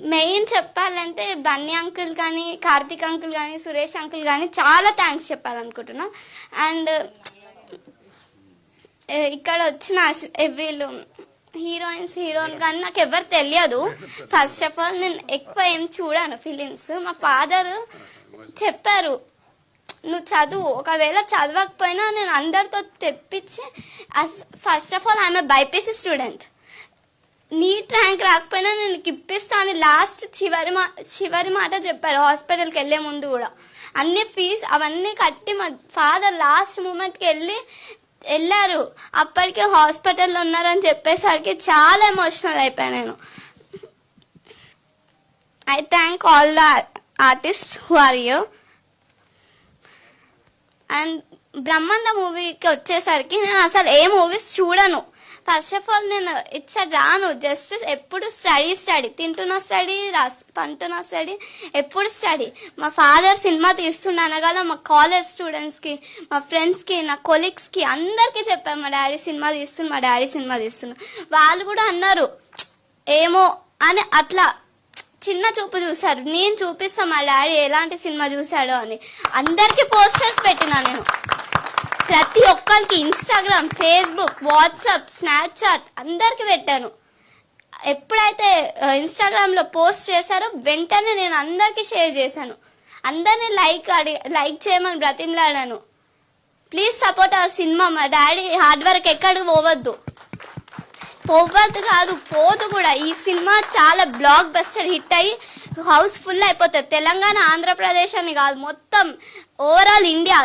Main చెప్పాలంటే Bunny uncle కానీ, Karthik uncle కానీ, సురేష్ అంకుల్ కానీ చాలా థ్యాంక్స్ చెప్పాలనుకుంటున్నా. అండ్ ఇక్కడ వచ్చిన వీళ్ళు హీరోయిన్ కానీ నాకు ఎవరు తెలియదు. ఫస్ట్ ఆఫ్ ఆల్ నేను ఎక్కువ ఏం చూడాను ఫిలిమ్స్. మా ఫాదర్ చెప్పారు, నువ్వు చదువు, ఒకవేళ చదవకపోయినా నేను అందరితో తెప్పించి, first of all I'm BiPC student, NEET rank రాకపోయినా నేను ఇప్పిస్తా అని లాస్ట్ చివరి మాట చెప్పారు. హాస్పిటల్కి వెళ్ళే ముందు కూడా అన్ని ఫీజు అవన్నీ కట్టి మా ఫాదర్ లాస్ట్ మూమెంట్కి వెళ్ళారు. అప్పటికే హాస్పిటల్లో ఉన్నారని చెప్పేసరికి చాలా ఎమోషనల్ అయిపోయాను నేను. I thank all the artist who are you. And బ్రహ్మాండ మూవీకి వచ్చేసరికి నేను అసలు ఏ మూవీస్ చూడను. ఫస్ట్ ఆఫ్ ఆల్ నేను ఇట్స్ రాను, జస్ట్ ఎప్పుడు స్టడీ, తింటున్న స్టడీ, పంటున్న స్టడీ, ఎప్పుడు స్టడీ. మా ఫాదర్ సినిమా తీస్తున్నాను కదా, మా కాలేజ్ స్టూడెంట్స్కి, మా ఫ్రెండ్స్కి, నా కొలీగ్స్కి అందరికీ చెప్పాను మా డాడీ సినిమా తీస్తున్నా. వాళ్ళు కూడా అన్నారు ఏమో అని, అట్లా చిన్న చూపు చూసారు. నేను చూపిస్తాను మా డాడీ ఎలాంటి సినిమా చూశాడో అని. అందరికీ పోస్టర్స్ పెట్టినా నేను, ప్రతి ఒక్కరికి ఇన్స్టాగ్రామ్, ఫేస్బుక్, వాట్సాప్, స్నాప్చాట్ అందరికి పెట్టాను. ఎప్పుడైతే ఇన్స్టాగ్రామ్లో పోస్ట్ చేశారో వెంటనే నేను అందరికీ షేర్ చేశాను. అందరినీ లైక్ చేయమని బ్రతిమలాడాను. ప్లీజ్ సపోర్ట్ ఆ సినిమా. మా డాడీ హార్డ్ వర్క్ ఎక్కడికి పోవద్దు కాదు, పోదు కూడా. ఈ సినిమా చాలా బ్లాక్ బస్టర్ హిట్ అయ్యి హౌస్ ఫుల్ అయిపోతుంది. తెలంగాణ, ఆంధ్రప్రదేశ్ అని కాదు, మొత్తం ఓవరాల్ ఇండియా